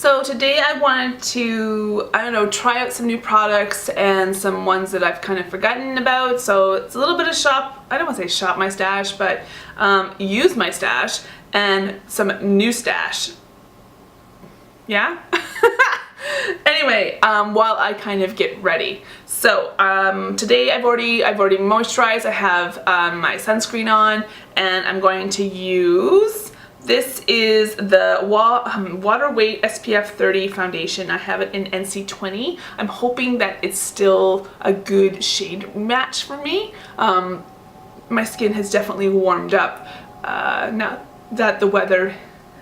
So today I wanted to, I don't know, try out some new products and some ones that I've kind of forgotten about. So it's a little bit of shop, I don't want to say shop my stash, but use my stash and some new stash. Yeah? Anyway, while I kind of get ready. So today I've already moisturized. I have my sunscreen on, and I'm going to use, this is the Water Weight SPF 30 foundation. I have it in NC20. I'm hoping that it's still a good shade match for me. My skin has definitely warmed up now that the weather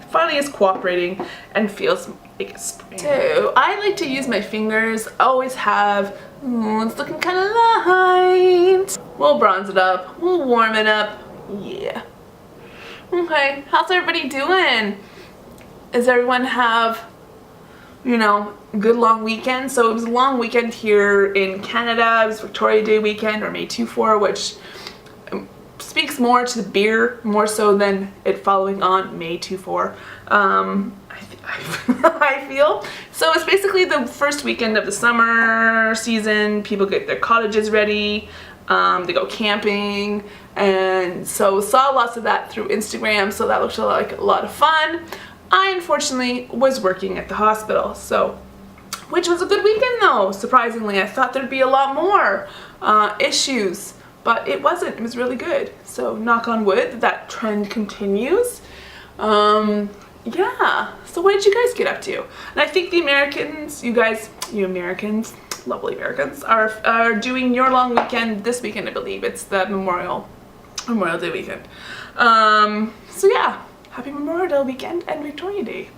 finally is cooperating and feels like spring. So I like to use my fingers, always have. It's looking kind of light. We'll bronze it up, we'll warm it up, yeah. Okay, how's everybody doing? Does everyone have, you know, good long weekend? So it was a long weekend here in Canada. It was Victoria Day weekend, or May 2-4, which speaks more to the beer more so than it following on May 2-4. I feel. So it's basically the first weekend of the summer season. People get their cottages ready, they go camping, and so saw lots of that through Instagram, so that looked like a lot of fun. I unfortunately was working at the hospital, so, which was a good weekend though, surprisingly. I thought there'd be a lot more issues, but it wasn't. It was really good. So knock on wood, that trend continues. Yeah, so what did you guys get up to? And I think the Americans, you Americans, lovely Americans, are doing your long weekend this weekend, I believe. It's the Memorial Day weekend. So yeah, happy Memorial Day weekend and Victoria Day,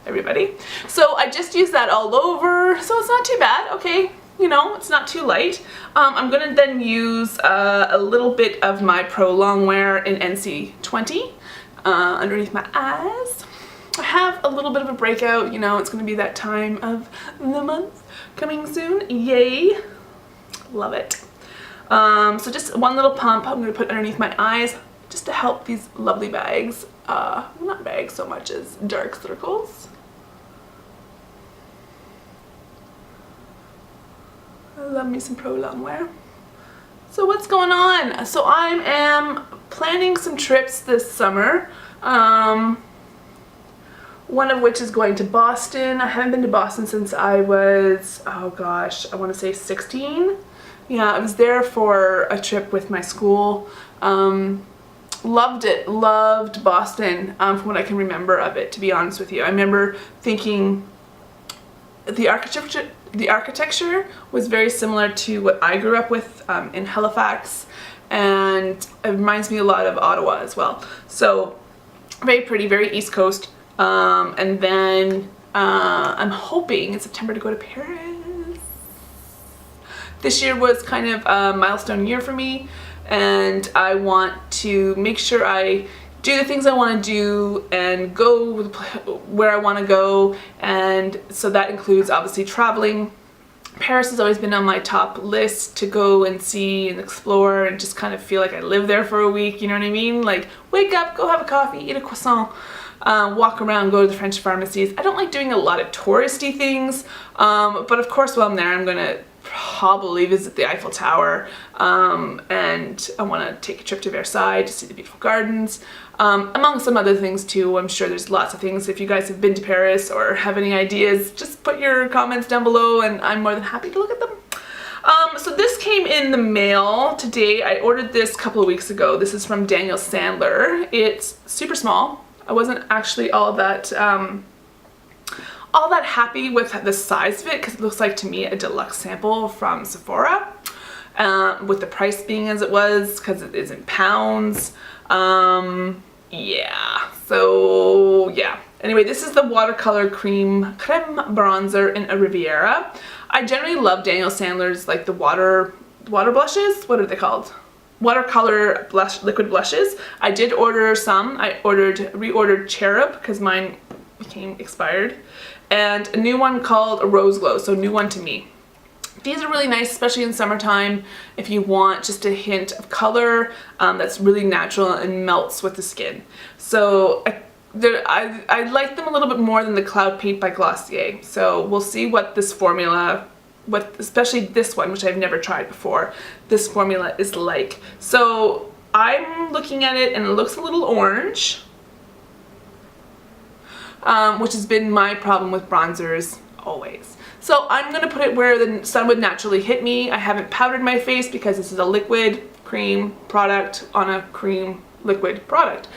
everybody. So I just used that all over, so it's not too bad, okay. You know, it's not too light. I'm gonna then use a little bit of my Pro Longwear in NC20 underneath my eyes. I have a little bit of a breakout, you know, it's gonna be that time of the month coming soon. Yay, love it. So just one little pump I'm gonna put underneath my eyes just to help these lovely bags, not bags so much as dark circles. I love me some Pro Longwear. So what's going on? So I am planning some trips this summer. One of which is going to Boston. I haven't been to Boston since I was, oh gosh, I want to say 16. Yeah, I was there for a trip with my school. Loved it, loved Boston, from what I can remember of it, to be honest with you. I remember thinking the architecture was very similar to what I grew up with in Halifax, and it reminds me a lot of Ottawa as well. So very pretty, very East Coast. And then I'm hoping in September to go to Paris. This year was kind of a milestone year for me, and I want to make sure I do the things I want to do and go where I want to go, and so that includes obviously traveling. Paris has always been on my top list to go and see and explore and just kind of feel like I live there for a week, you know what I mean? Like, wake up, go have a coffee, eat a croissant, walk around, go to the French pharmacies. I don't like doing a lot of touristy things, but of course while I'm there I'm gonna probably visit the Eiffel Tower, and I want to take a trip to Versailles to see the beautiful gardens, among some other things too. I'm sure there's lots of things. If you guys have been to Paris or have any ideas, just put your comments down below and I'm more than happy to look at them. So this came in the mail today. I ordered this a couple of weeks ago. This is from Daniel Sandler. It's super small. I wasn't actually all that happy with the size of it, because it looks like to me a deluxe sample from Sephora, with the price being as it was, because it is in pounds. Yeah, so yeah. Anyway, this is the watercolor creme bronzer in a Riviera. I generally love Daniel Sandler's, like, the water blushes. What are they called? Watercolor liquid blushes. I did order some. I reordered Cherub because mine became expired, and a new one called a Rose Glow, so new one to me. These are really nice, especially in summertime, if you want just a hint of color that's really natural and melts with the skin. So I like them a little bit more than the Cloud Paint by Glossier. So we'll see what this formula, especially this one, which I've never tried before, this formula is like. So I'm looking at it and it looks a little orange, which has been my problem with bronzers always. So I'm going to put it where the sun would naturally hit me. I haven't powdered my face because this is a liquid cream product on a cream liquid product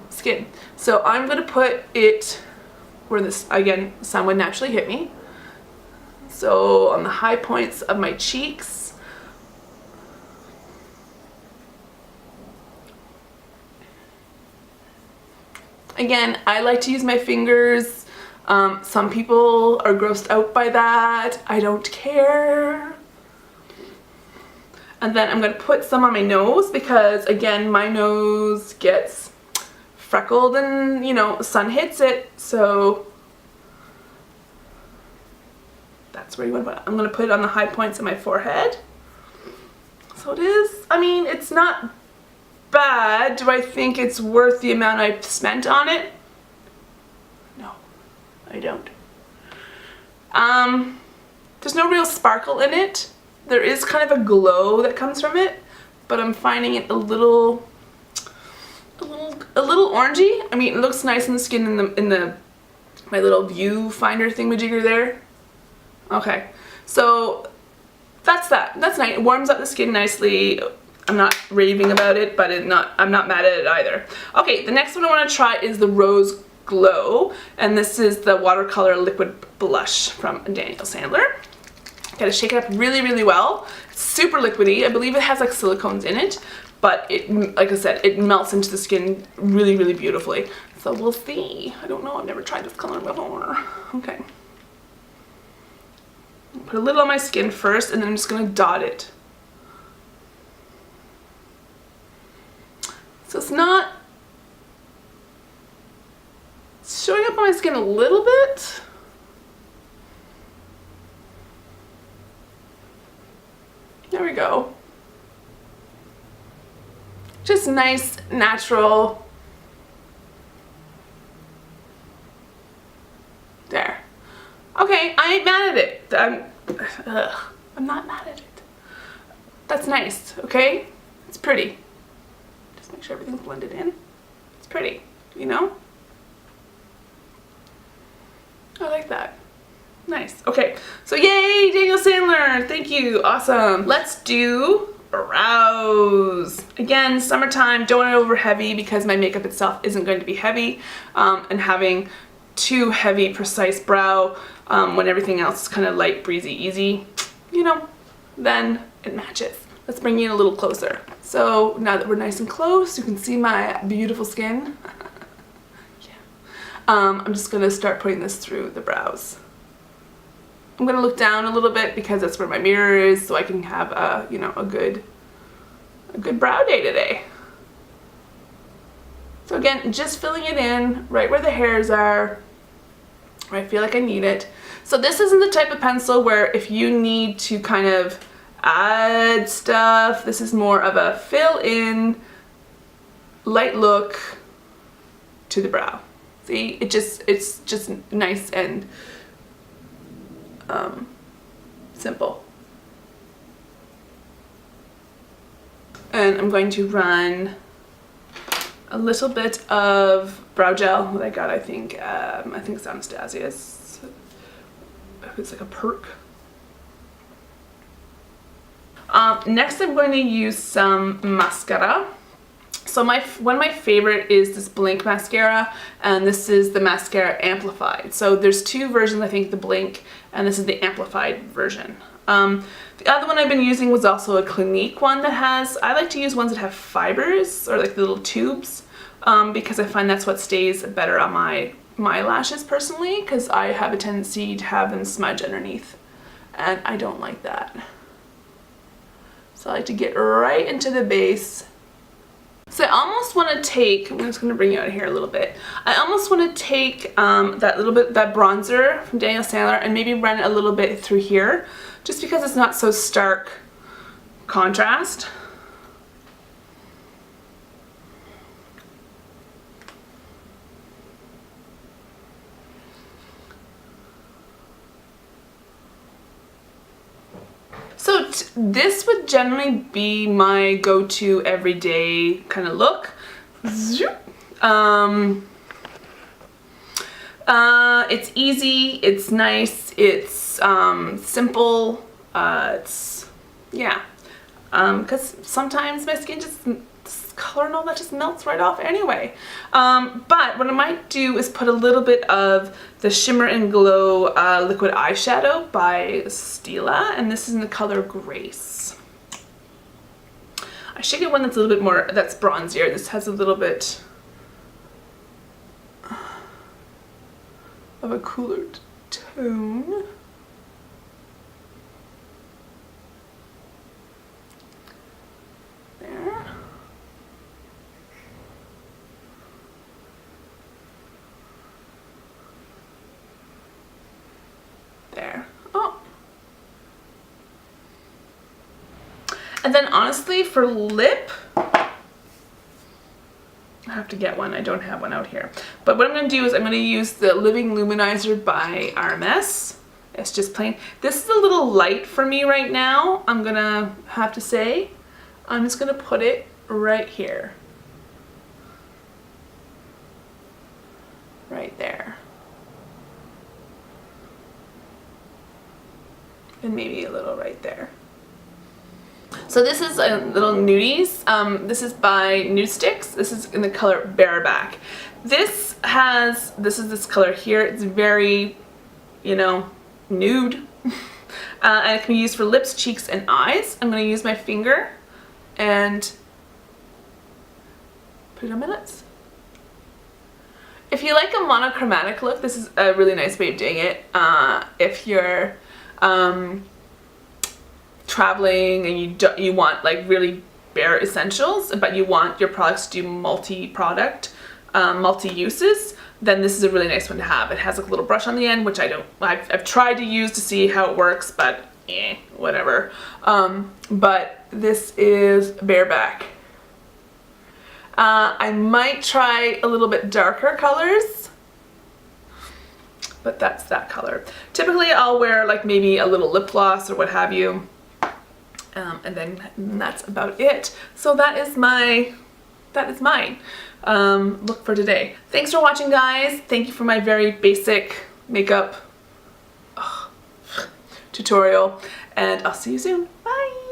skin. So I'm going to put it where this, again, sun would naturally hit me. So on the high points of my cheeks. Again, I like to use my fingers. Some people are grossed out by that. I don't care. And then I'm going to put some on my nose because, again, my nose gets freckled and, you know, sun hits it. So that's where you want to put it. I'm going to put it on the high points of my forehead. So it is, I mean, it's not bad. Do I think it's worth the amount I've spent on it? No, I don't. There's no real sparkle in it. There is kind of a glow that comes from it, but I'm finding it a little orangey. I mean, it looks nice in the skin in my little viewfinder thingamajigger there. Okay, so that's that. That's nice. It warms up the skin nicely. I'm not raving about it, but I'm not mad at it either. Okay, the next one I want to try is the Rose Glow, and this is the watercolor liquid blush from Daniel Sandler. Gotta shake it up really, really well. It's super liquidy. I believe it has like silicones in it, but it, like I said, it melts into the skin really, really beautifully. So we'll see. I don't know. I've never tried this color before. Okay. Put a little on my skin first, and then I'm just gonna dot it. So it's not showing up on my skin a little bit. There we go. Just nice, natural. There. Okay, I ain't mad at it. I'm not mad at it. That's nice, okay? It's pretty. Just make sure everything's blended in. It's pretty, you know? I like that. Nice. Okay, so yay, Daniel Sandler. Thank you. Awesome. Let's do brows. Again, summertime, don't want it over heavy because my makeup itself isn't going to be heavy, and having too heavy, precise brow when everything else is kind of light, breezy, easy, you know, then it matches. Let's bring you in a little closer. So now that we're nice and close, you can see my beautiful skin. Yeah. I'm just gonna start putting this through the brows. I'm gonna look down a little bit because that's where my mirror is, so I can have a, you know, a good brow day today. So again, just filling it in right where the hairs are, where I feel like I need it. So this isn't the type of pencil where if you need to kind of add stuff, this is more of a fill in, light look to the brow. See, it's just nice and simple. And I'm going to run a little bit of brow gel that I got, I think it's Anastasia's. It's like a perk. Next I'm going to use some mascara. So one of my favorite is this Blink mascara, and this is the mascara amplified. So there's two versions, I think, the Blink, and this is the amplified version. The other one I've been using was also a Clinique one that has, I like to use ones that have fibers, or like little tubes, because I find that's what stays better on my lashes personally, because I have a tendency to have them smudge underneath, and I don't like that. So I like to get right into the base. So I almost want to take, I'm just going to bring you out here a little bit. I almost want to take that bronzer from Daniel Sandler and maybe run it a little bit through here, just because it's not so stark contrast. So this would generally be my go-to everyday kind of look. It's easy, it's nice, it's simple, yeah, because sometimes my skin just, this color and all that just melts right off anyway. But what I might do is put a little bit of the Shimmer and Glow liquid eyeshadow by Stila, and this is in the color Grace. I should get one that's a little bit more, that's bronzier. This has a little bit of a cooler tone. There. There. Oh. And then honestly, for lip, I have to get one. I don't have one out here. But what I'm going to do is I'm going to use the Living Luminizer by RMS. It's just plain. This is a little light for me right now, I'm going to have to say. I'm just going to put it right here. Right there. And maybe a little right there. So this is a little nudies. This is by Nude Sticks. This is in the color Bareback. This is this color here. It's very, you know, nude. And it can be used for lips, cheeks, and eyes. I'm going to use my finger and put it on my lips. If you like a monochromatic look, this is a really nice way of doing it. If you're traveling and you want like really bare essentials, but you want your products to do multi-product, multi-uses, then this is a really nice one to have. It has like a little brush on the end, which I've tried to use to see how it works, but whatever. But this is Bareback. I might try a little bit darker colors, but that's that color. Typically I'll wear like maybe a little lip gloss or what have you. And then that's about it. So that is mine look for today. Thanks for watching, guys. Thank you for my very basic makeup tutorial, and I'll see you soon. Bye.